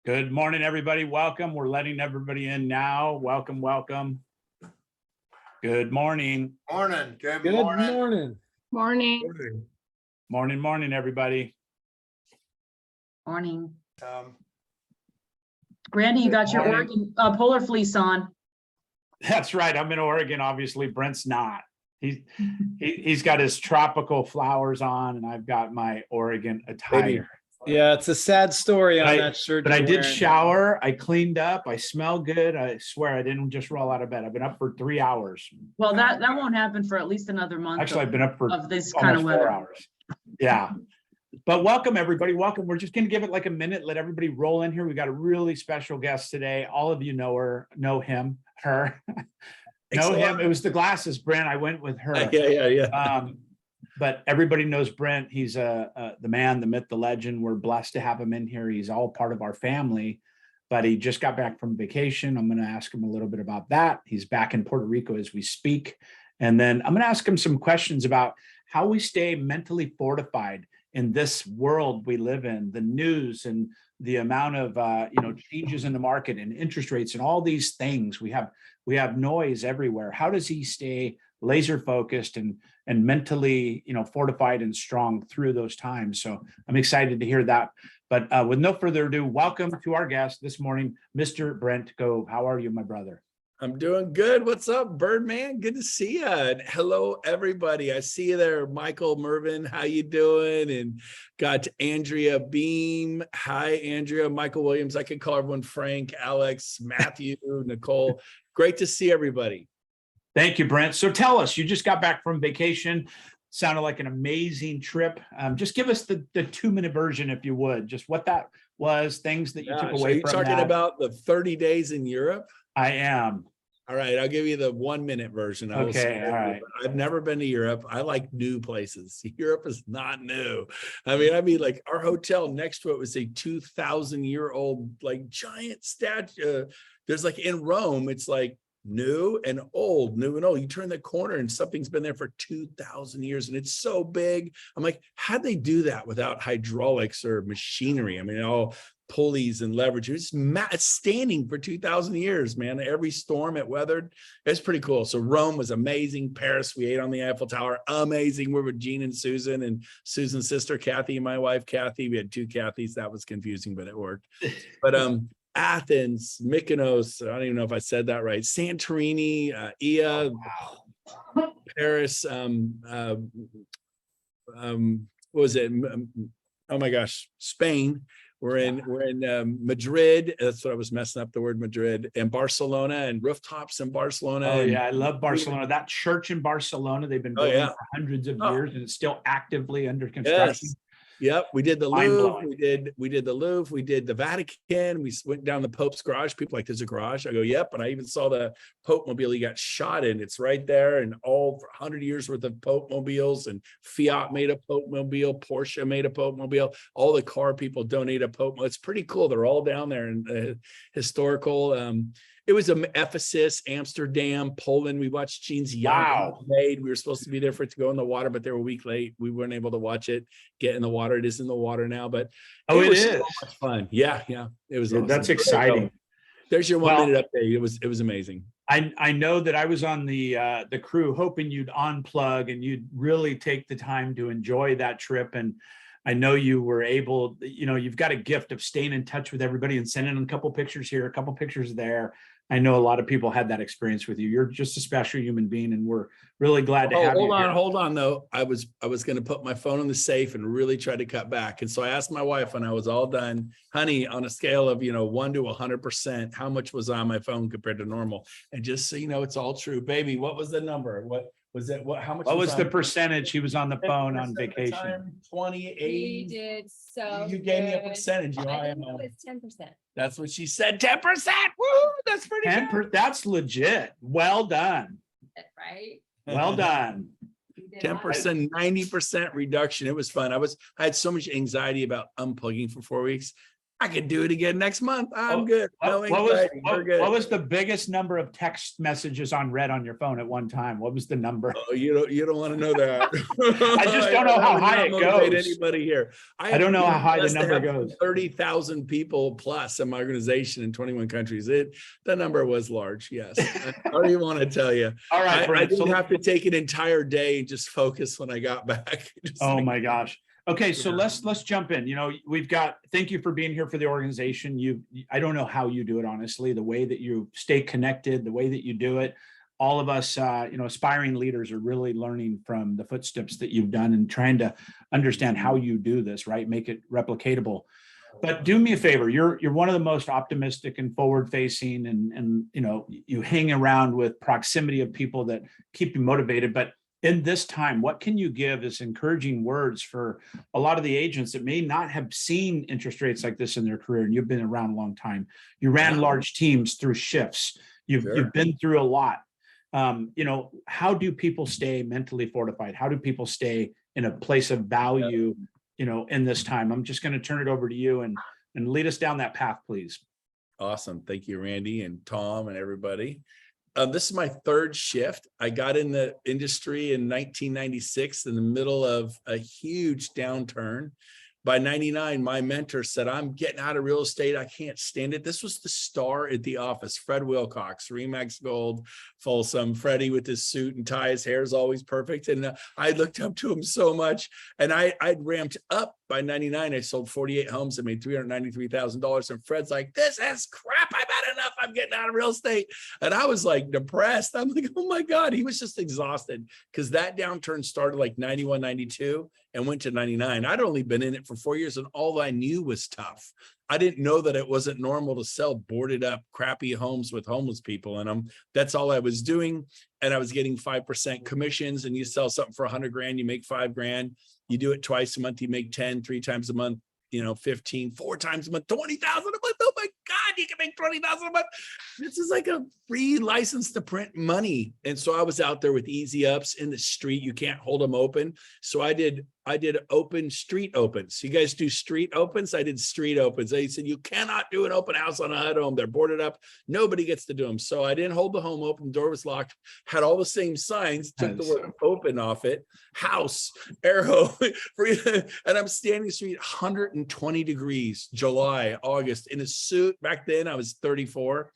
Good morning, everybody. Welcome. We're letting everybody in now. Welcome, welcome. Good morning. Morning. Good Good morning. morning. Morning. Morning, everybody. Morning. Um, Randy, you got your morning. Oregon polar fleece on. That's right. I'm in Oregon. Obviously, Brent's not. He's got his tropical flowers on, and I've got my Oregon attire. Yeah, it's a sad story on that shirt. But I you're did wearing. shower. I cleaned up. I smell good. I swear I didn't just roll out of bed. I've been up for 3 hours. Well, that won't happen for at least another month. Actually, I've been up for of this kind of almost 4 weather. hours. Yeah. But welcome, everybody. Welcome. We're just going to give it like a minute. Let everybody roll in here. We got a really special guest today. All of you know her, know him, her. Know him. It was the glasses, Brent. I went with her. Yeah. But everybody knows Brent. He's the man, the myth, the legend. We're blessed to have him in here. He's all part of our family, but he just got back from vacation. I'm going to ask him a little bit about that. He's back in Puerto Rico as we speak. And then I'm going to ask him some questions about how we stay mentally fortified in this world we live in, the news and the amount of changes in the market and interest rates and all these things. We have noise everywhere. How does he stay laser focused and mentally fortified and strong through those times? So I'm excited to hear that. But with no further ado, welcome to our guest this morning, Mr. Brent Gove. How are you, my brother? I'm doing good. What's up, Birdman? Good to see you. And hello, everybody. I see you there, Michael Mervin. How you doing? And got Andrea Beam. Hi, Andrea. Michael Williams. I could call everyone Frank, Alex, Matthew, Nicole. Great to see everybody. Thank you, Brent. So tell us, you just got back from vacation. Sounded like an amazing trip. Just give us the 2-minute version, if you would. Just what that was, things that you took away so you're from talking that. about the 30 days in Europe? I am. All right, I'll give you the 1-minute version. Okay, all right. I've never been to Europe. I like new places. Europe is not new. I mean, like our hotel next to it was a 2,000-year-old like giant statue. There's like in Rome, it's like new and old. You turn the corner and something's been there for 2,000 years and it's so big. I'm like, how'd they do that without hydraulics or machinery? I mean, all pulleys and leverage. It's standing for 2,000 years, man. Every storm it weathered. It's pretty cool. So Rome was amazing. Paris, we ate on the Eiffel Tower. Amazing. We're with Jean and Susan and Susan's sister, Kathy, and my wife, Kathy. We had 2 Kathys. That was confusing, but it worked. But Athens, Mykonos, I don't even know if I said that right. Santorini, Ia, Paris, what was it? Oh my gosh, Spain. We're in Madrid. That's what I was messing up the word Madrid, and Barcelona, and rooftops in Barcelona. Oh yeah, I love Barcelona. That church in Barcelona, they've been building for hundreds of years, and it's still actively under construction. Yes. Yep, we did the Louvre, we did the Louvre, we did the Vatican, we went down the Pope's garage. People are like, there's a garage. I go, yep. And I even saw the Pope mobile he got shot in. It's right there, and all 100 years worth of Pope mobiles, and Fiat made a Pope mobile, Porsche made a Pope mobile, all the car people donate a Pope. It's pretty cool. They're all down there in historical. It was Ephesus, Amsterdam, Poland. We watched Jean's yacht made. We were supposed to be there for it to go in the water, but they were a week late. We weren't able to watch it get in the water. It is in the water now, but it was so much fun. Yeah. It was awesome. That's exciting. There's your 1-minute update. It was amazing. I know that I was on the crew hoping you'd unplug and you'd really take the time to enjoy that trip. And I know you were able, you've got a gift of staying in touch with everybody and sending them a couple pictures here, a couple pictures there. I know a lot of people had that experience with you. You're just a special human being, and we're really glad to have you. Hold on though. I was going to put my phone in the safe and really try to cut back. And so I asked my wife when I was all done, honey, on a scale of 1 to 100%, how much was on my phone compared to normal? And just so you know, it's all true, baby. What was the number? What was it? How much? What was the percentage? He was on the phone on vacation. 28. He did so. You gave me a percentage. I think it was 10%. That's what she said. 10%. Woo! That's pretty 10%. good. That's legit. Well done. Right. Well done. 10%, 90% reduction. It was fun. I had so much anxiety about unplugging for 4 weeks. I could do it again next month. I'm Oh, good. No What was, anxiety. We're good. what was the biggest number of text messages on read on your phone at one time? What was the number? Oh, you don't want to know that. I just don't know That how would high not it motivate goes. anybody here. I don't know how high the blessed to number have goes. 30,000 people plus in my organization in 21 countries. The number was large. Yes. I don't even want to tell you. All right, I Brent. didn't So, have to take an entire day and just focus when I got back. Just oh like- my gosh. Okay, so Yeah. let's jump in. You know, thank you for being here for the organization. I don't know how you do it, honestly, the way that you stay connected, the way that you do it. All of us, aspiring leaders are really learning from the footsteps that you've done and trying to understand how you do this, right? Make it replicatable. But do me a favor, you're one of the most optimistic and forward facing and you hang around with proximity of people that keep you motivated. But in this time, what can you give as encouraging words for a lot of the agents that may not have seen interest rates like this in their career? And you've been around a long time. You ran Yeah. large teams through shifts. You've been through a lot. How do people stay mentally fortified? How do people stay in a place of value, in this time? I'm just going to turn it over to you and lead us down that path, please. Awesome. Thank you, Randy and Tom and everybody. This is my third shift. I got in the industry in 1996 in the middle of a huge downturn. By 99, my mentor said, I'm getting out of real estate. I can't stand it. This was the star at the office, Fred Wilcox, Remax Gold, Folsom, Freddie with his suit and tie, his hair is always perfect. And I looked up to him so much. And I'd ramped up by 99. I sold 48 homes and made $393,000. And Fred's like, this is crap. I've had enough. I'm getting out of real estate. And I was like depressed. I'm like, oh my God, he was just exhausted because that downturn started like 91, 92 and went to 99. I'd only been in it for 4 years and all I knew was tough. I didn't know that it wasn't normal to sell boarded up crappy homes with homeless people in them. That's all I was doing. And I was getting 5% commissions, and you sell something for 100 grand, you make 5 grand. You do it twice a month, you make 10, 3 times a month, 15, 4 times a month, 20,000 a month. Oh my God, you can make 20,000 a month. This is like a free license to print money. And so I was out there with easy ups in the street. You can't hold them open. So I did open street opens. You guys do street opens? I did street opens. They said, you cannot do an open house on a HUD home. They're boarded up. Nobody gets to do them. So I didn't hold the home open. The door was locked, had all the same signs, took the word open off it, house, arrow, and I'm standing in the street, 120 degrees, July, August, in a suit. Back then I was 34,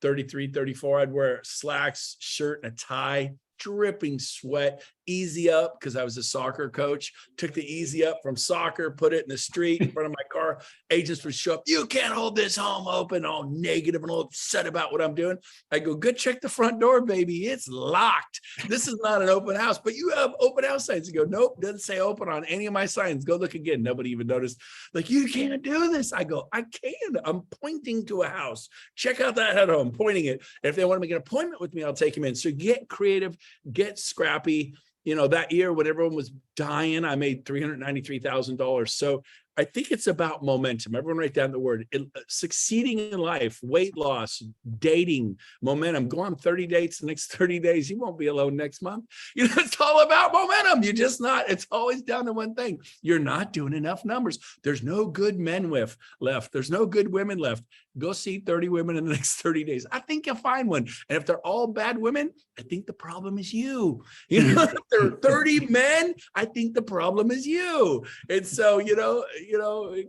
33, 34. I'd wear slacks, shirt, and a tie, dripping sweat, easy up because I was a soccer coach, took the easy up from soccer, put it in the street in front of my car. Agents would show up, you can't hold this home open, all negative and all upset about what I'm doing. I go, good, check the front door, baby. It's locked. This is not an open house, but you have open house signs. You go, nope, doesn't say open on any of my signs. Go look again. Nobody even noticed. Like, you can't do this. I go, I can. I'm pointing to a house. Check out that HUD home, pointing it. And if they want to make an appointment with me, I'll take them in. So get creative, get scrappy. That year when everyone was dying, I made $393,000. So I think it's about momentum. Everyone write down the word. Succeeding in life, weight loss, dating, momentum. Go on 30 dates the next 30 days. You won't be alone next month. It's all about momentum. You're just not. It's always down to one thing. You're not doing enough numbers. There's no good men left. There's no good women left. Go see 30 women in the next 30 days. I think you'll find one. And if they're all bad women, I think the problem is you. If there are 30 men, I think the problem is you. And so,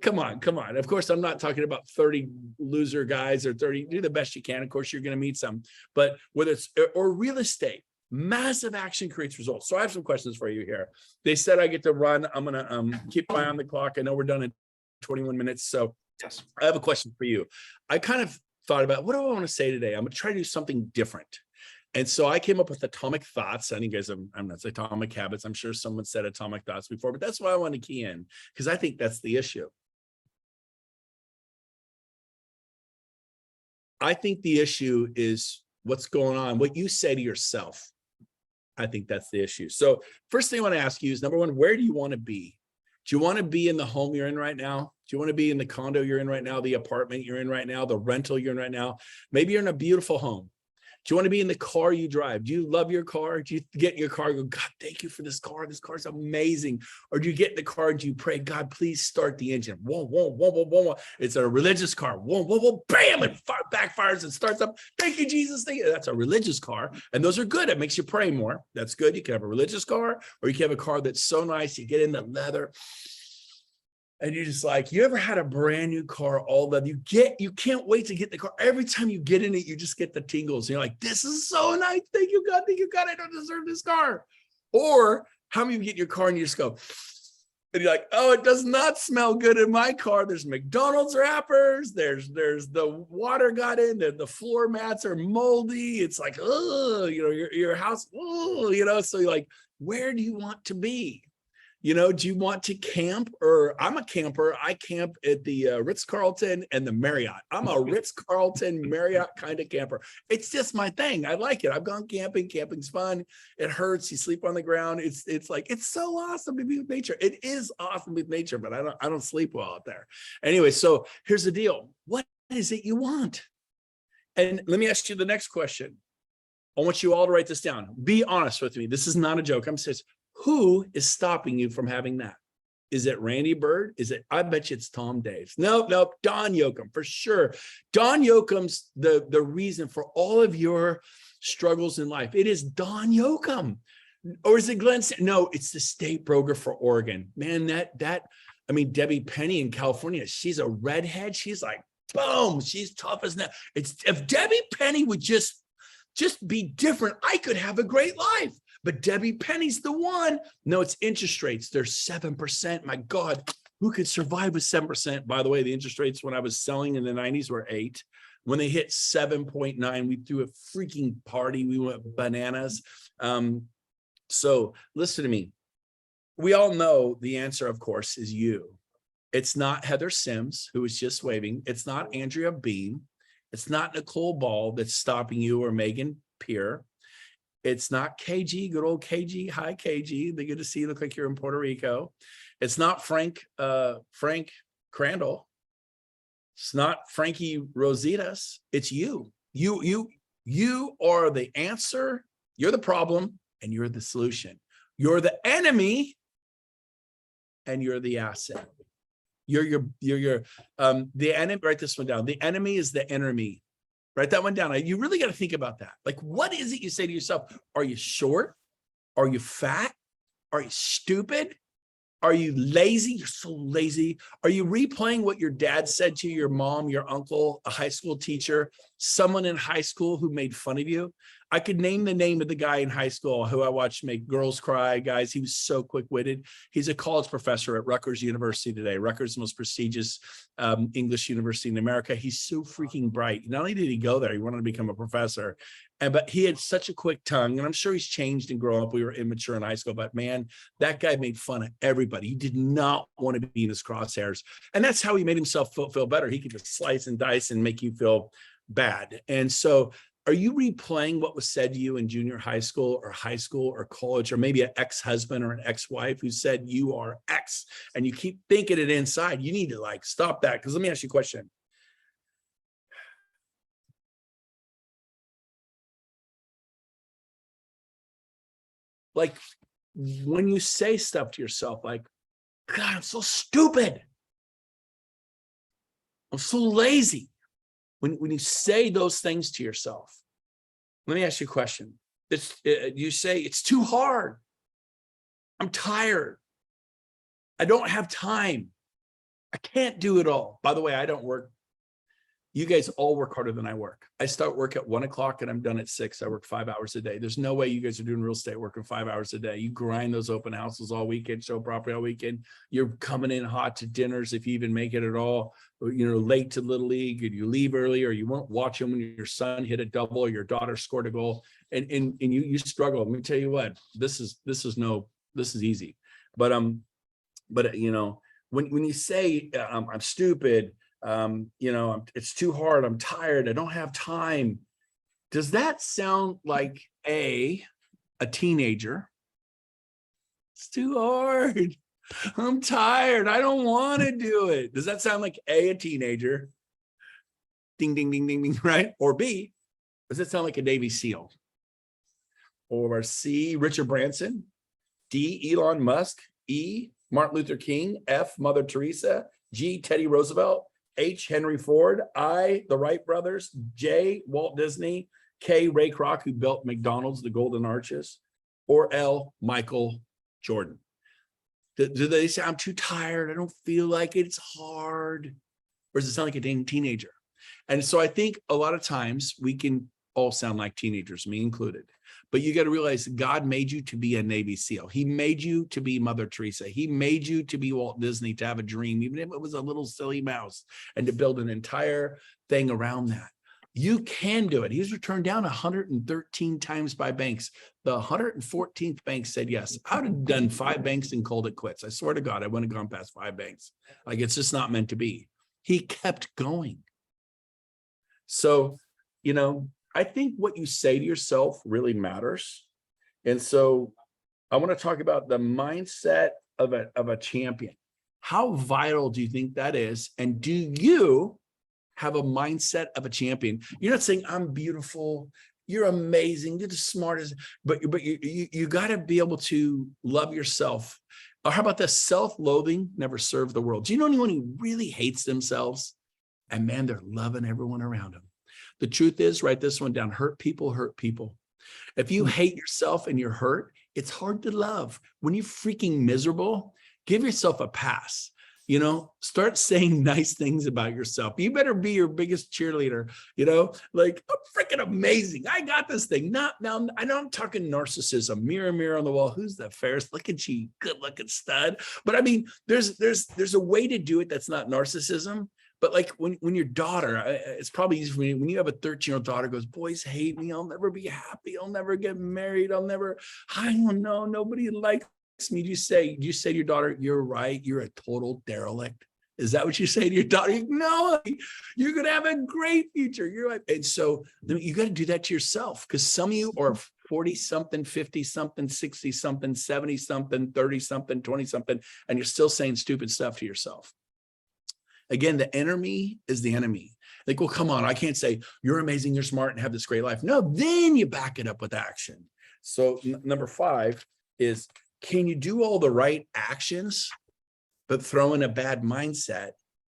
come on. Of course, I'm not talking about 30 loser guys or 30, do the best you can. Of course, you're going to meet some, but whether it's, or real estate, massive action creates results. So I have some questions for you here. They said I get to run. I'm going to keep my eye on the clock. I know we're done in 21 minutes. So yes, I have a question for you. I kind of thought about, what do I want to say today? I'm going to try to do something different. And so I came up with atomic thoughts. I think guys, I'm not saying atomic habits. I'm sure someone said atomic thoughts before, but that's why I want to key in, because I think that's the issue. I think the issue is what's going on, what you say to yourself. I think that's the issue. So first thing I want to ask you is, number one, where do you want to be? Do you want to be in the home you're in right now? Do you want to be in the condo you're in right now, the apartment you're in right now, the rental you're in right now? Maybe you're in a beautiful home. Do you want to be in the car you drive? Do you love your car? Do you get in your car and go, God, thank you for this car. This car's amazing. Or do you get in the car and do you pray, God, please start the engine? Whoa, whoa, whoa, whoa, whoa, whoa. It's a religious car. Whoa, whoa, whoa, bam, it backfires and starts up. Thank you, Jesus. Thank you. That's a religious car. And those are good. It makes you pray more. That's good. You can have a religious car, or you can have a car that's so nice. You get in the leather. And you're just like, you ever had a brand new car, all leather? You can't wait to get the car. Every time you get in it, you just get the tingles. You're like, this is so nice. Thank you, God. Thank you, God. I don't deserve this car. Or how many of you get in your car and you just go, and you're like, oh, it does not smell good in my car. There's McDonald's wrappers. There's the water got in there. The floor mats are moldy. It's like, oh, you know, your house, oh, you know, so you're like, where do you want to be? You know, do you want to camp? Or I'm a camper. I camp at the Ritz-Carlton and the Marriott. I'm a Ritz-Carlton Marriott kind of camper. It's just my thing. I like it. I've gone camping. Camping's fun. It hurts. You sleep on the ground. It's like, it's so awesome to be with nature. It is awesome with nature, but I don't sleep well out there. Anyway, so here's the deal. What is it you want? And let me ask you the next question. I want you all to write this down. Be honest with me. This is not a joke. I'm serious. Who is stopping you from having that? Is it Randy Bird? Is it, I bet you it's Tom Daves. Nope, Don Yoakum, for sure. Don Yoakum's the reason for all of your struggles in life. It is Don Yoakum. Or is it Glenn? No, it's the state broker for Oregon. Man, I mean, Debbie Penny in California, she's a redhead. She's like, boom, she's tough as that. It's, if Debbie Penny would just be different, I could have a great life. But Debbie Penny's the one. No, it's interest rates. They're 7%. My God, who could survive with 7%? By the way, the interest rates when I was selling in the 90s were 8. When they hit 7.9, we threw a freaking party. We went bananas. So listen to me. We all know the answer, of course, is you. It's not Heather Sims, who was just waving. It's not Andrea Beam. It's not Nicole Ball that's stopping you, or Megan Peer. It's not KG, good old KG. Hi, KG. They're good to see you. Look like you're in Puerto Rico. It's not Frank Crandall. It's not Frankie Rositas. It's you. You are the answer. You're the problem, and you're the solution. You're the enemy, and you're the asset. You're the enemy. Write this one down. The enemy is the enemy. Write that one down. You really got to think about that. Like, what is it you say to yourself? Are you short? Are you fat? Are you stupid? Are you lazy? You're so lazy. Are you replaying what your dad said to you, your mom, your uncle, a high school teacher, someone in high school who made fun of you? I could name the name of the guy in high school who I watched make girls cry, guys. He was so quick-witted. He's a college professor at Rutgers University today. Rutgers, the most prestigious English university in America. He's so freaking bright. Not only did he go there, he wanted to become a professor. But he had such a quick tongue, and I'm sure he's changed and grown up. We were immature in high school, but man, that guy made fun of everybody. He did not want to be in his crosshairs. And that's how he made himself feel better. He could just slice and dice and make you feel bad. And so are you replaying what was said to you in junior high school or college, or maybe an ex-husband or an ex-wife who said you are X, and you keep thinking it inside? You need to like stop that. Because let me ask you a question. Like, when you say stuff to yourself like, God, I'm so stupid. I'm so lazy. When you say those things to yourself, let me ask you a question. You say, it's too hard. I'm tired. I don't have time. I can't do it all. By the way, I don't work. You guys all work harder than I work. I start work at 1 o'clock and I'm done at 6. I work 5 hours a day. There's no way you guys are doing real estate working 5 hours a day. You grind those open houses all weekend, show property all weekend. You're coming in hot to dinners if you even make it at all. You know, late to Little League, and you leave early, or you won't watch them when your son hit a double or your daughter scored a goal, and you struggle. Let me tell you what, this is easy. But you know, when you say I'm stupid, you know, it's too hard, I'm tired, I don't have time. Does that sound like a teenager? It's too hard. I'm tired. I don't want to do it. Does that sound like a teenager? Ding, ding, ding, ding, ding, right? Or B, Does it sound like a Navy SEAL? Or C, Richard Branson? D, Elon Musk? E, Martin Luther King? F, Mother Teresa? G, Teddy Roosevelt? H, Henry Ford? I, the Wright brothers? J, Walt Disney? K, Ray Kroc, who built McDonald's, the Golden Arches? Or L, Michael Jordan? Do they say, I'm too tired, I don't feel like it, it's hard? Or does it sound like a dang teenager? And so I think a lot of times we can all sound like teenagers, me included. But you got to realize God made you to be a Navy SEAL. He made you to be Mother Teresa. He made you to be Walt Disney, to have a dream, even if it was a little silly mouse, and to build an entire thing around that. You can do it. He was turned down 113 times by banks. The 114th bank said yes. I would have done 5 banks and called it quits. I swear to God, I wouldn't have gone past 5 banks. Like, it's just not meant to be. He kept going. So, you know, I think what you say to yourself really matters. And so I want to talk about the mindset of a champion. How vital do you think that is? And do you have a mindset of a champion? You're not saying I'm beautiful, you're amazing, you're the smartest, but you got to be able to love yourself. Or how about this? Self-loathing never served the world. Do you know anyone who really hates themselves? And man, they're loving everyone around them. The truth is, write this one down: hurt people hurt people. If you hate yourself and you're hurt, it's hard to love. When you're freaking miserable, give yourself a pass. You know, start saying nice things about yourself. You better be your biggest cheerleader, you know, like, I'm freaking amazing. I got this thing. Now, I know I'm talking narcissism, mirror, mirror on the wall. Who's the fairest? Look at you, good looking stud. But I mean, there's a way to do it that's not narcissism. But like when your daughter, it's probably easy for me, when you have a 13-year-old daughter goes, boys hate me, I'll never be happy, I'll never get married, I don't know, nobody likes me. Do you say to your daughter, you're right, you're a total derelict? Is that what you say to your daughter? No, you're going to have a great future. You're right. And so you got to do that to yourself, because some of you are 40 something, 50 something, 60 something, 70 something, 30 something, 20 something, and you're still saying stupid stuff to yourself. Again, the enemy is the enemy. Like, well, come on, I can't say you're amazing, you're smart, and have this great life. No, then you back it up with action. So number 5 is, can you do all the right actions, but throw in a bad mindset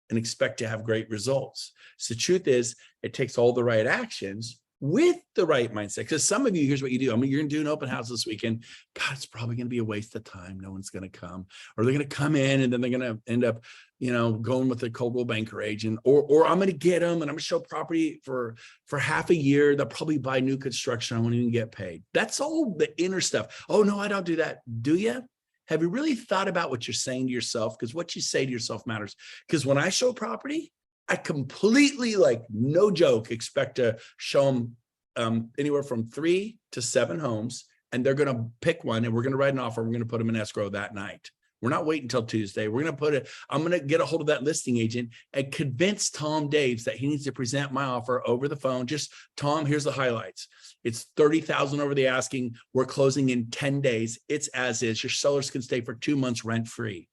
and expect to have great results? So the truth is, it takes all the right actions with the right mindset. Because some of you, here's what you do. I mean, you're going to do an open house this weekend. God, it's probably going to be a waste of time. No one's going to come. Or they're going to come in and then they're going to end up, you know, going with the Coldwell Banker agent. Or I'm going to get them and I'm going to show property for half a year. They'll probably buy new construction. I won't even get paid. That's all the inner stuff. Oh, no, I don't do that. Do you? Have you really thought about what you're saying to yourself? Because what you say to yourself matters. Because when I show property, I completely, like, no joke, expect to show them anywhere from 3 to 7 homes, and they're going to pick one, and we're going to write an offer. We're going to put them in escrow that night. We're not waiting until Tuesday. We're going to I'm going to get a hold of that listing agent and convince Tom Daves that he needs to present my offer over the phone. Just, Tom, here's the highlights. It's $30,000 over the asking. We're closing in 10 days. It's as is. Your sellers can stay for 2 months rent free.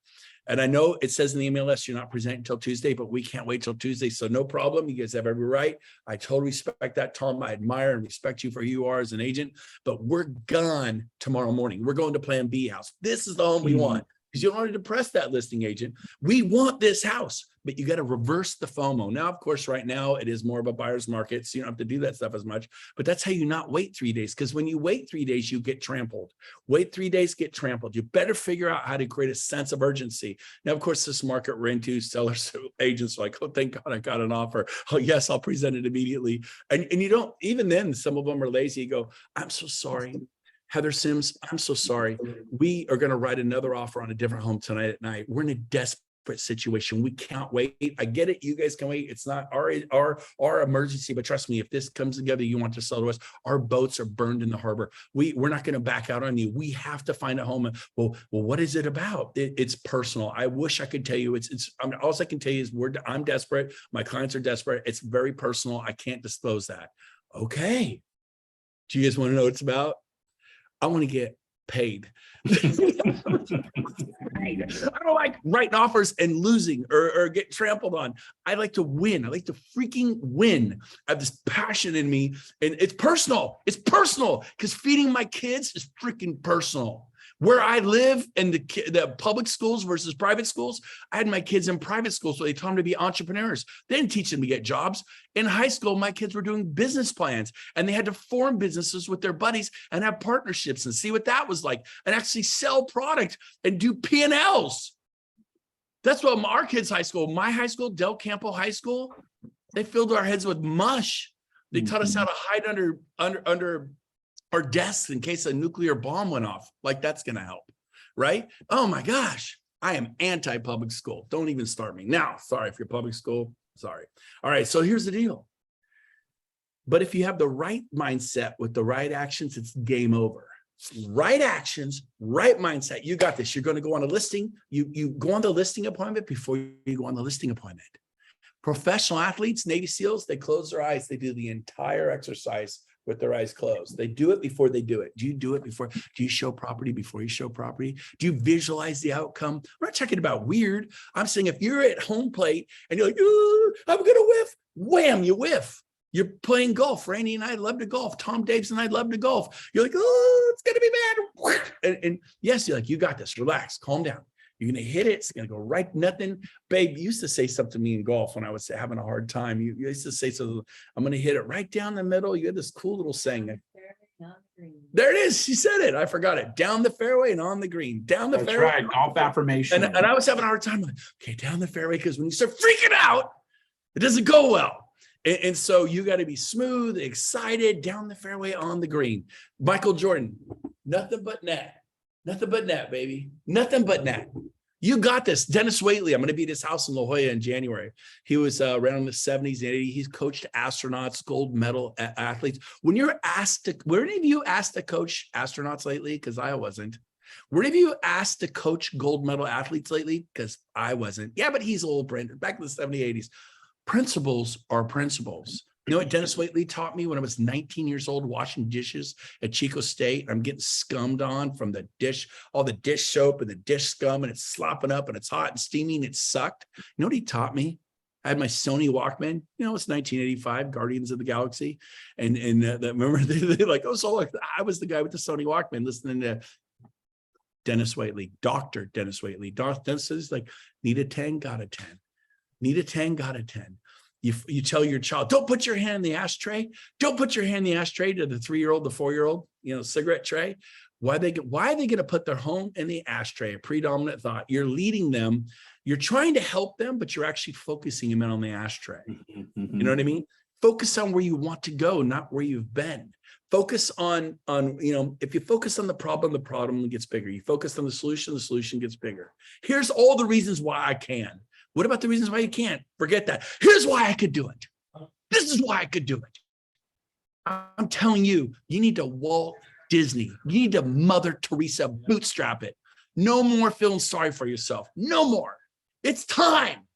And I know it says in the email list, you're not presenting until Tuesday, but we can't wait till Tuesday. So no problem. You guys have every right. I totally respect that, Tom. I admire and respect you for who you are as an agent, but we're gone tomorrow morning. We're going to Plan B house. This is the home we want. Because you don't want to depress that listing agent. We want this house, but you got to reverse the FOMO. Now, of course, right now it is more of a buyer's market, so you don't have to do that stuff as much, but that's how you not wait 3 days. Because when you wait 3 days, you get trampled. Wait 3 days, get trampled. You better figure out how to create a sense of urgency. Now, of course, this market we're into, sellers, agents are like, oh, thank God I got an offer. Oh, yes, I'll present it immediately. And you don't, even then, some of them are lazy. You go, I'm so sorry. Heather Sims, I'm so sorry. We are going to write another offer on a different home tonight at night. We're in a desperate situation. We can't wait. I get it. You guys can wait. It's not our emergency, but trust me, if this comes together, you want to sell to us, our boats are burned in the harbor. We're not going to back out on you. We have to find a home. Well, what is it about? It's personal. I wish I could tell you I mean, all I can tell you is I'm desperate. My clients are desperate. It's very personal. I can't disclose that. Okay. Do you guys want to know what it's about? I want to get paid. I don't like writing offers and losing or get trampled on. I like to win. I like to freaking win. I have this passion in me, and it's personal. It's personal because feeding my kids is freaking personal. Where I live in the public schools versus private schools, I had my kids in private schools, so they taught them to be entrepreneurs. They didn't teach them to get jobs. In high school, my kids were doing business plans, and they had to form businesses with their buddies and have partnerships and see what that was like, and actually sell product and do P&Ls. That's what our kids' high school, my high school, Del Campo High School, they filled our heads with mush. They taught us how to hide under our desks in case a nuclear bomb went off. Like, that's going to help, right? Oh my gosh, I am anti-public school. Don't even start me. Now, sorry if you're public school, sorry. All right, so here's the deal. But if you have the right mindset with the right actions, it's game over. Right actions, right mindset. You got this. You're going to go on a listing. You go on the listing appointment before you go on the listing appointment. Professional athletes, Navy SEALs, they close their eyes. They do the entire exercise with their eyes closed. They do it before they do it. Do you do it before? Do you show property before you show property? Do you visualize the outcome? I'm not talking about weird. I'm saying if you're at home plate and you're like, I'm going to whiff, wham, you whiff. You're playing golf. Randy and I love to golf. Tom Davis and I love to golf. You're like, oh, it's going to be bad. And yes, you're like, you got this. Relax, calm down. You're going to hit it. It's going to go right. Nothing. Babe, you used to say something to me in golf when I was having a hard time. You used to say something, I'm going to hit it right down the middle. You had this cool little saying. There it is. She said it. I forgot it. Down the fairway and on the green. Down the fairway. Right. Golf affirmation. And I was having a hard time. Like, okay, down the fairway. Because when you start freaking out, it doesn't go well. And so you got to be smooth, excited, down the fairway, on the green. Michael Jordan, nothing but net. Nothing but net, baby. Nothing but net. You got this. Dennis Waitley, I'm going to be at his house in La Jolla in January. He was around in the 70s and 80s. He's coached astronauts, gold medal athletes. When you're asked to, were any of you asked to coach astronauts lately? Because I wasn't. Were any of you asked to coach gold medal athletes lately? Because I wasn't. Yeah, but he's old, Brent. Back in the 70s, 80s. Principles are principles. You know what Dennis Waitley taught me when I was 19 years old, washing dishes at Chico State? I'm getting scummed on from the dish, all the dish soap and the dish scum, and it's slopping up and it's hot and steamy and it sucked. You know what he taught me? I had my Sony Walkman. You know, it's 1985, Guardians of the Galaxy. And remember, they're like, oh, so I was the guy with the Sony Walkman listening to Dennis Waitley, Dr. Dennis Waitley. Dennis is like, need a 10, got a 10. Need a 10, got a 10. You tell your child, don't put your hand in the ashtray. Don't put your hand in the ashtray to the 3-year-old, the 4-year-old, cigarette tray. Why are they going to put their home in the ashtray? A predominant thought. You're leading them. You're trying to help them, but you're actually focusing them in on the ashtray. You know what I mean? Focus on where you want to go, not where you've been. Focus on, if you focus on the problem gets bigger. You focus on the solution gets bigger. Here's all the reasons why I can. What about the reasons why you can't? Forget that. Here's why I could do it. This is why I could do it. I'm telling you, you need to Walt Disney. You need to Mother Teresa bootstrap it. No more feeling sorry for yourself. No more. It's time.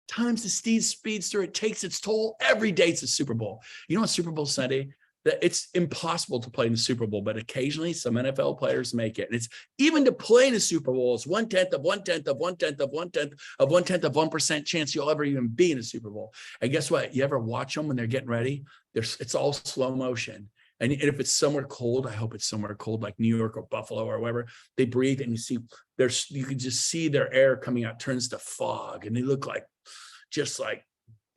Time's the speedster. It takes its toll. Every day it's a Super Bowl. You know what Super Bowl Sunday? That it's impossible to play in the Super Bowl, but occasionally some NFL players make it. And it's even to play in the Super Bowl is 1/10 of 1/10 of 1/10 of 1/10 of 1/10 of 1% chance you'll ever even be in a Super Bowl. And guess what? You ever watch them when they're getting ready? It's all slow motion. And if it's somewhere cold, I hope it's somewhere cold like New York or Buffalo or wherever. They breathe and you can just see their air coming out turns to fog, and they look like just like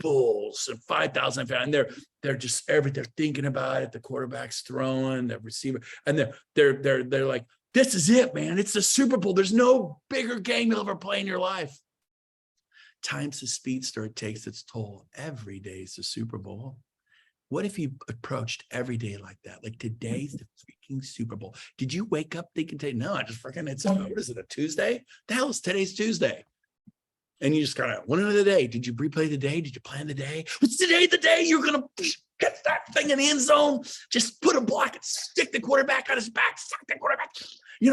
bulls and 5,000, and they're just they're thinking about it. The quarterback's throwing, the receiver, and they're like, this is it, man. It's the Super Bowl. There's no bigger game you'll ever play in your life. Time's the speedster. It takes its toll. Every day is the Super Bowl. What if you approached every day like that? Like today's the freaking Super Bowl. Did you wake up thinking today? No, I just freaking, what is it, a Tuesday? The hell is today's Tuesday? And you just kind of went into the day. Did you replay the day? Did you plan the day? Was today the day you're going to get that thing in the end zone? Just put a block and stick the quarterback on his back. Suck the quarterback. You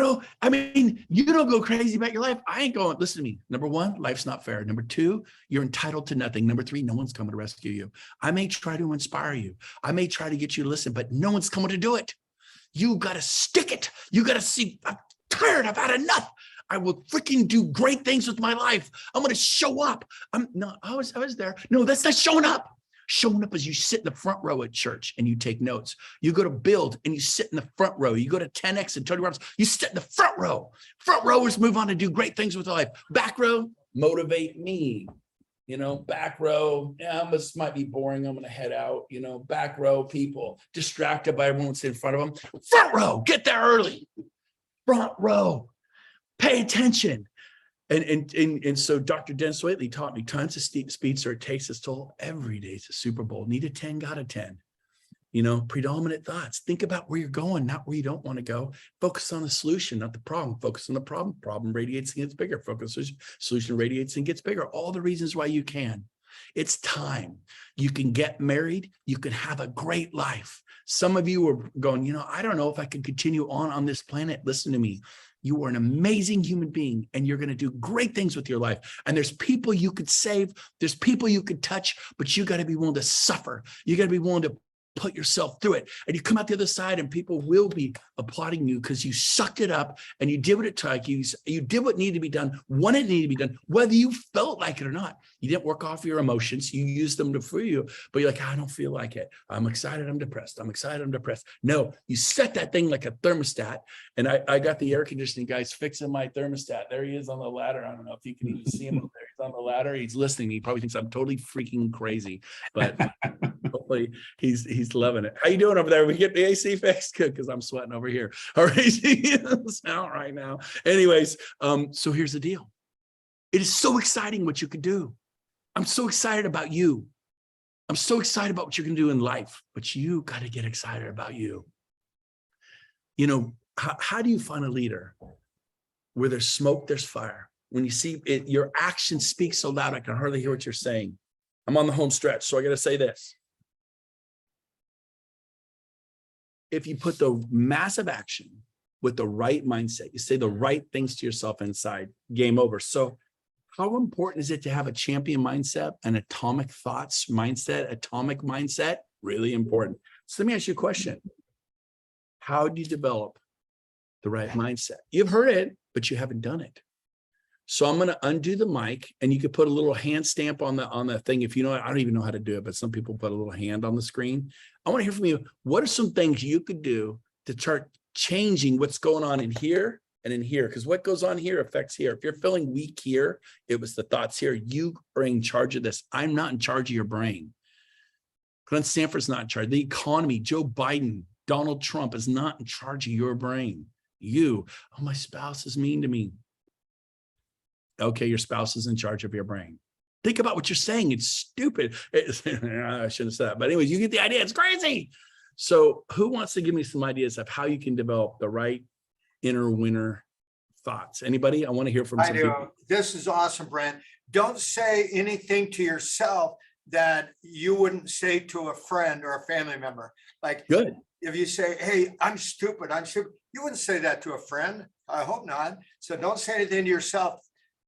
don't go crazy about your life. I ain't going. Listen to me. Number one, life's not fair. Number two, you're entitled to nothing. Number three, no one's coming to rescue you. I may try to inspire you. I may try to get you to listen, but no one's coming to do it. You got to stick it. You got to see, I'm tired. I've had enough. I will freaking do great things with my life. I'm going to show up. I was there. No, that's not showing up. Showing up is you sit in the front row at church and you take notes. You go to Build and you sit in the front row. You go to 10X and Tony Robbins, you sit in the front row. Front rowers move on to do great things with their life. Back row, motivate me. Back row, yeah, this might be boring. I'm going to head out. Back row people distracted by everyone that's in front of them. Front row, get there early. Front row, pay attention. And so Dr. Dennis Waitley taught me tons of speeds, or it takes its toll. Every day is a Super Bowl. Need a 10, got a 10. Predominant thoughts. Think about where you're going, not where you don't want to go. Focus on the solution, not the problem. Focus on the problem. Problem radiates and gets bigger. Focus on solution radiates and gets bigger. All the reasons why you can. It's time. You can get married. You can have a great life. Some of you are going, I don't know if I can continue on this planet. Listen to me. You are an amazing human being and you're going to do great things with your life. And there's people you could save. There's people you could touch, but you got to be willing to suffer. You got to be willing to put yourself through it. And you come out the other side and people will be applauding you because you sucked it up and you did what it took. You did what needed to be done when it needed to be done, whether you felt like it or not. You didn't work off your emotions. You used them to free you, but you're like, I don't feel like it. I'm excited. I'm depressed. I'm excited. I'm depressed. No, you set that thing like a thermostat. And I got the air conditioning guys fixing my thermostat. There he is on the ladder. I don't know if you can even see him up there. He's on the ladder. He's listening. He probably thinks I'm totally freaking crazy, but hopefully he's loving it. How you doing over there? We get the AC fixed? Good, because I'm sweating over here. All right, out right now. Anyways, so here's the deal. It is so exciting what you could do. I'm so excited about you. I'm so excited about what you're going to do in life, but you got to get excited about you. How do you find a leader? Where there's smoke, there's fire. When you see it, your actions speak so loud, I can hardly hear what you're saying. I'm on the home stretch, so I got to say this. If you put the massive action with the right mindset, you say the right things to yourself inside, game over. So how important is it to have a champion mindset, an atomic thoughts mindset, atomic mindset? Really important. So let me ask you a question. How do you develop the right mindset? You've heard it, but you haven't done it. So I'm going to undo the mic and you could put a little hand stamp on the thing. If you know, I don't even know how to do it, but some people put a little hand on the screen. I want to hear from you. What are some things you could do to start changing what's going on in here and in here? Because what goes on here affects here. If you're feeling weak here, it was the thoughts here. You are in charge of this. I'm not in charge of your brain. Glenn Stanford's not in charge. The economy, Joe Biden, Donald Trump is not in charge of your brain. You, oh, my spouse is mean to me. Okay, your spouse is in charge of your brain. Think about what you're saying. It's stupid. I shouldn't have said that. But anyways, you get the idea. It's crazy. So who wants to give me some ideas of how you can develop the right inner winner thoughts? Anybody? I want to hear from some people. This is awesome, Brent. Don't say anything to yourself that you wouldn't say to a friend or a family member. Like, good. If you say, hey, I'm stupid, you wouldn't say that to a friend. I hope not. So don't say anything to yourself.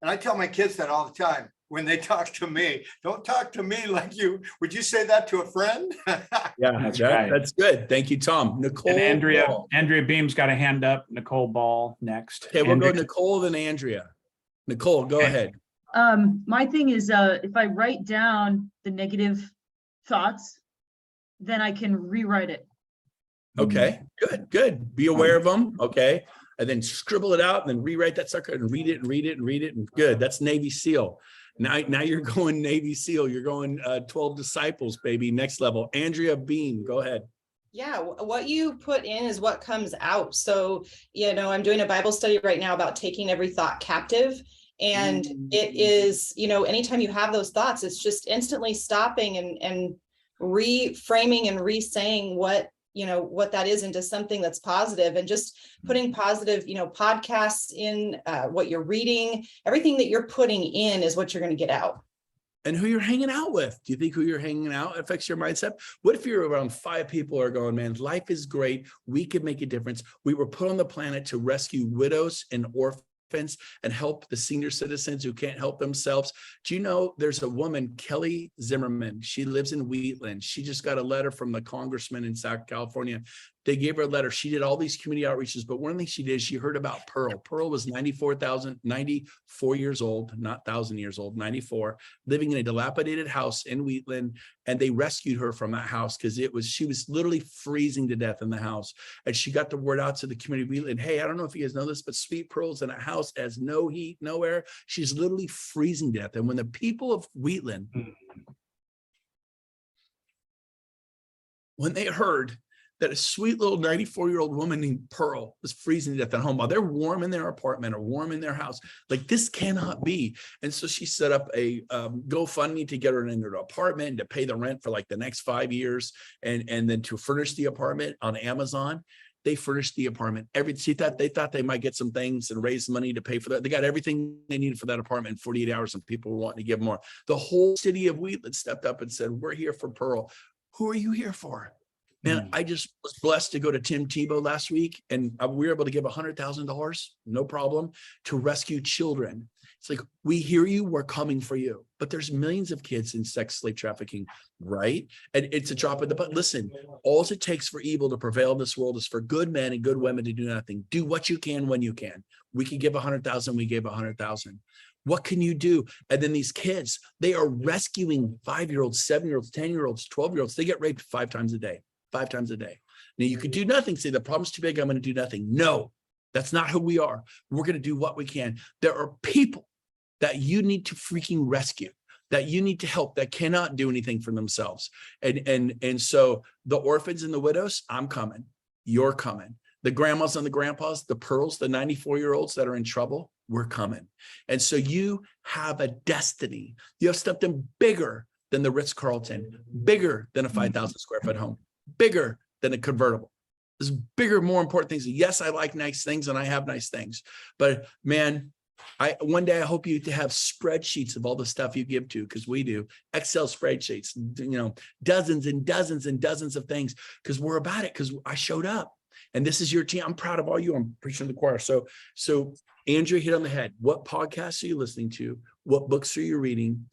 And I tell my kids that all the time when they talk to me. Don't talk to me like you. Would you say that to a friend? Yeah, that's right. That's good. Thank you, Tom. Nicole. And Andrea. Ball. Andrea Beam's got a hand up. Nicole Ball next. Okay, we'll go Nicole then Andrea. Nicole, go ahead. My thing is, if I write down the negative thoughts, then I can rewrite it. Okay, good. Be aware of them. Okay. And then scribble it out and then rewrite that sucker and read it and read it and read it. And good. That's Navy SEAL. Now you're going Navy SEAL. You're going 12 disciples, baby. Next level. Andrea Beam, go ahead. Yeah, what you put in is what comes out. So, I'm doing a Bible study right now about taking every thought captive. And it is, anytime you have those thoughts, it's just instantly stopping and reframing and re-saying what that is into something that's positive, and just putting positive, podcasts in, what you're reading, everything that you're putting in is what you're going to get out. And who you're hanging out with. Do you think who you're hanging out affects your mindset? What if you're around 5 people who are going, man, life is great. We could make a difference. We were put on the planet to rescue widows and orphans and help the senior citizens who can't help themselves. Do you know there's a woman, Kelly Zimmerman? She lives in Wheatland. She just got a letter from the congressman in South California They gave her a letter. She did all these community outreaches, but one thing she did, she heard about Pearl. Pearl was 94 years old, not 1,000 years old, 94, living in a dilapidated house in Wheatland. And they rescued her from that house because she was literally freezing to death in the house. And she got the word out to the community of Wheatland. Hey, I don't know if you guys know this, but Sweet Pearl's in a house that has no heat, no air. She's literally freezing to death. And when the people of Wheatland, when they heard that a sweet little 94-year-old woman named Pearl was freezing to death at home while they're warm in their apartment or warm in their house, like this cannot be. And so she set up a GoFundMe to get her into her apartment and to pay the rent for like the next 5 years, and then to furnish the apartment on Amazon. They furnished the apartment. They thought they might get some things and raise money to pay for that. They got everything they needed for that apartment in 48 hours, and people were wanting to give more. The whole city of Wheatland stepped up and said, "We're here for Pearl." Who are you here for? Man, I just was blessed to go to Tim Tebow last week, and we were able to give $100,000, no problem, to rescue children. It's like, we hear you, we're coming for you. But there's millions of kids in sex slave trafficking, right? And it's a drop in the bucket. Listen, all it takes for evil to prevail in this world is for good men and good women to do nothing. Do what you can when you can. We can give 100,000, we gave 100,000. What can you do? And then these kids, they are rescuing 5-year-olds, 7-year-olds, 10-year-olds, 12-year-olds. They get raped 5 times a day. 5 times a day. Now you could do nothing, say the problem's too big, I'm going to do nothing. No, that's not who we are. We're going to do what we can. There are people that you need to freaking rescue, that you need to help, that cannot do anything for themselves. And so the orphans and the widows, I'm coming. You're coming. The grandmas and the grandpas, the Pearls, the 94-year-olds that are in trouble, we're coming. And so you have a destiny. You have something bigger than the Ritz-Carlton, bigger than a 5,000 square foot home, bigger than a convertible. There's bigger, more important things. Yes, I like nice things and I have nice things, but man, one day I hope you to have spreadsheets of all the stuff you give to, because we do Excel spreadsheets, dozens and dozens and dozens of things, because we're about it, because I showed up. And this is your team. I'm proud of all you. I'm preaching to the choir. So Andrea hit on the head. What podcasts are you listening to? What books are you reading?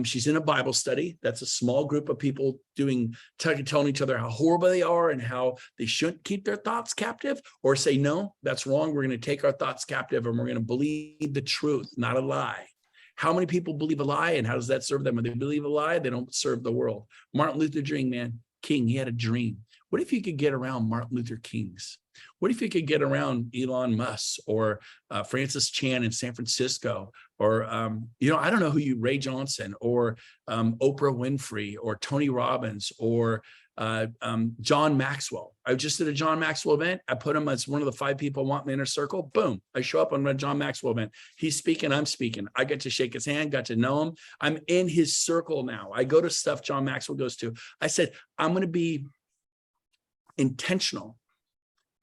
She's in a Bible study. That's a small group of people telling each other how horrible they are and how they shouldn't keep their thoughts captive, or say, no, that's wrong. We're going to take our thoughts captive and we're going to believe the truth, not a lie. How many people believe a lie, and how does that serve them? When they believe a lie, they don't serve the world. Martin Luther King, he had a dream. What if you could get around Martin Luther Kings? What if you could get around Elon Musk or Francis Chan in San Francisco, or, I don't know Ray Johnson, or Oprah Winfrey, or Tony Robbins, or John Maxwell. I was just at a John Maxwell event. I put him as one of the 5 people I want in my inner circle. Boom. I show up on a John Maxwell event. He's speaking, I'm speaking. I get to shake his hand, got to know him. I'm in his circle now. I go to stuff John Maxwell goes to. I said, I'm going to be intentional.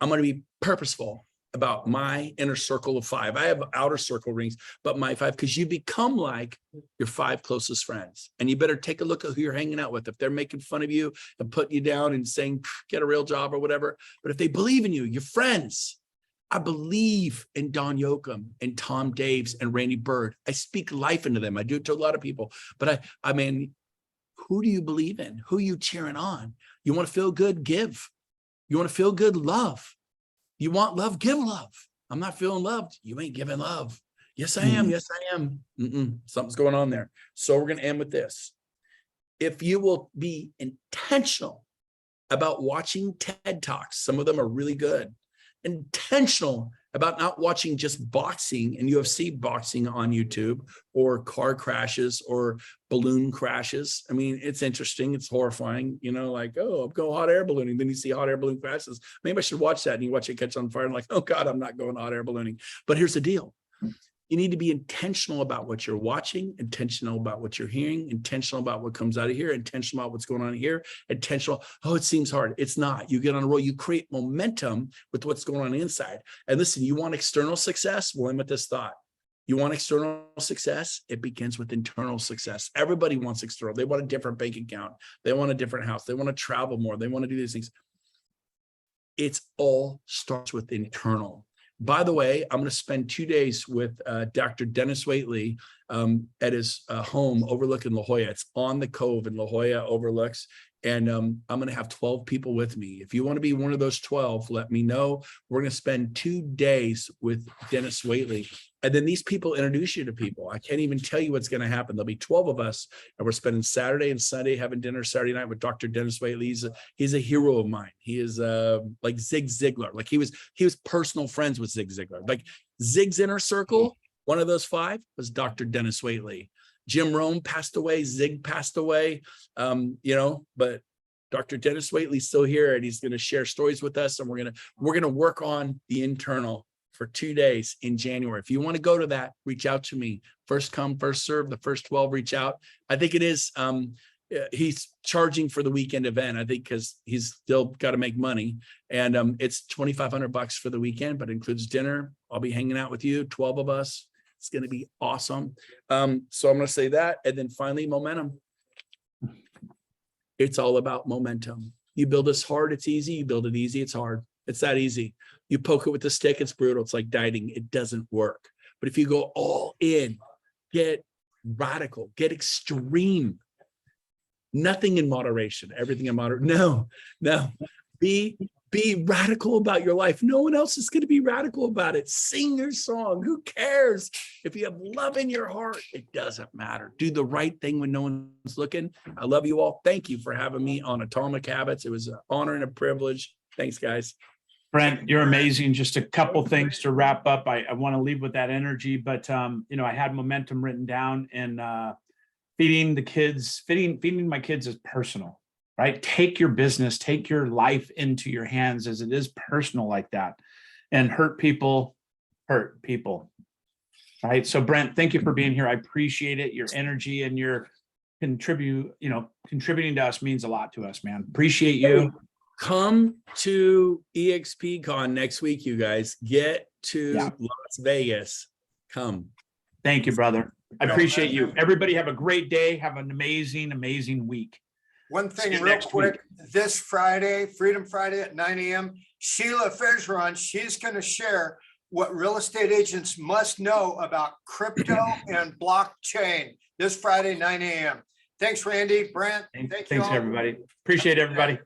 I'm going to be purposeful about my inner circle of 5. I have outer circle rings, but my 5, because you become like your 5 closest friends. And you better take a look at who you're hanging out with. If they're making fun of you and putting you down and saying, get a real job or whatever, but if they believe in you, your friends. I believe in Don Yoakum and Tom Daves and Randy Bird. I speak life into them. I do it to a lot of people, but I mean, who do you believe in? Who are you cheering on? You want to feel good? Give. You want to feel good? Love. You want love? Give love. I'm not feeling loved. You ain't giving love. Yes, I am. Yes, I am. Something's going on there. So we're going to end with this. If you will be intentional about watching TED Talks, some of them are really good. Intentional about not watching just boxing and UFC boxing on YouTube, or car crashes or balloon crashes. I mean, it's interesting. It's horrifying, like, oh, I'm going hot air ballooning. Then you see hot air balloon crashes. Maybe I should watch that. And you watch it catch on fire and like, oh God, I'm not going hot air ballooning. But here's the deal. You need to be intentional about what you're watching, intentional about what you're hearing, intentional about what comes out of here, intentional about what's going on here, intentional. Oh, it seems hard. It's not. You get on a roll. You create momentum with what's going on inside. And listen, you want external success? Well, end with this thought. You want external success? It begins with internal success. Everybody wants external. They want a different bank account. They want a different house. They want to travel more. They want to do these things. It's all starts with internal. By the way, I'm going to spend 2 days with Dr. Dennis Waitley at his home overlooking La Jolla. It's on the Cove in La Jolla overlooks. And I'm going to have 12 people with me. If you want to be one of those 12, let me know. We're going to spend 2 days with Dennis Waitley. And then these people introduce you to people. I can't even tell you what's going to happen. There'll be 12 of us, and we're spending Saturday and Sunday having dinner Saturday night with Dr. Dennis Waitley. He's a hero of mine. He is like Zig Ziglar. Like he was personal friends with Zig Ziglar. Like Zig's inner circle, one of those 5 was Dr. Dennis Waitley. Jim Rome passed away, Zig passed away, but Dr. Dennis Waitley's still here, and he's going to share stories with us, and we're going to work on the internal for 2 days in January. If you want to go to that, reach out to me. First come, first serve. The first 12 reach out. I think it is. He's charging for the weekend event, I think, because he's still got to make money, and it's $2,500 for the weekend, but it includes dinner. I'll be hanging out with you, 12 of us. It's going to be awesome. So I'm going to say that. And then finally, momentum. It's all about momentum. You build this hard, it's easy. You build it easy, it's hard. It's that easy. You poke it with a stick, it's brutal. It's like dieting. It doesn't work. But if you go all in, get radical, get extreme, nothing in moderation, everything in moderation. No. Be radical about your life. No one else is going to be radical about it. Sing your song. Who cares? If you have love in your heart, it doesn't matter. Do the right thing when no one's looking. I love you all. Thank you for having me on Atomic Habits. It was an honor and a privilege. Thanks, guys. Brent, you're amazing. Just a couple things to wrap up. I want to leave with that energy, but I had momentum written down, and feeding my kids is personal. Right? Take your business, take your life into your hands, as it is personal like that. And hurt people. Right? So Brent, thank you for being here. I appreciate it. Your energy and your contributing to us means a lot to us, man. Appreciate you. Come to EXPCon next week, you guys. Get to Las Vegas. Come. Thank you, brother. I appreciate you. Everybody have a great day. Have an amazing, amazing week. One thing real quick, this Friday, Freedom Friday at 9 a.m., Sheila Fisheron, she's going to share what real estate agents must know about crypto and blockchain this Friday, 9 a.m. Thanks, Randy, Brent. Thanks, everybody. Appreciate everybody.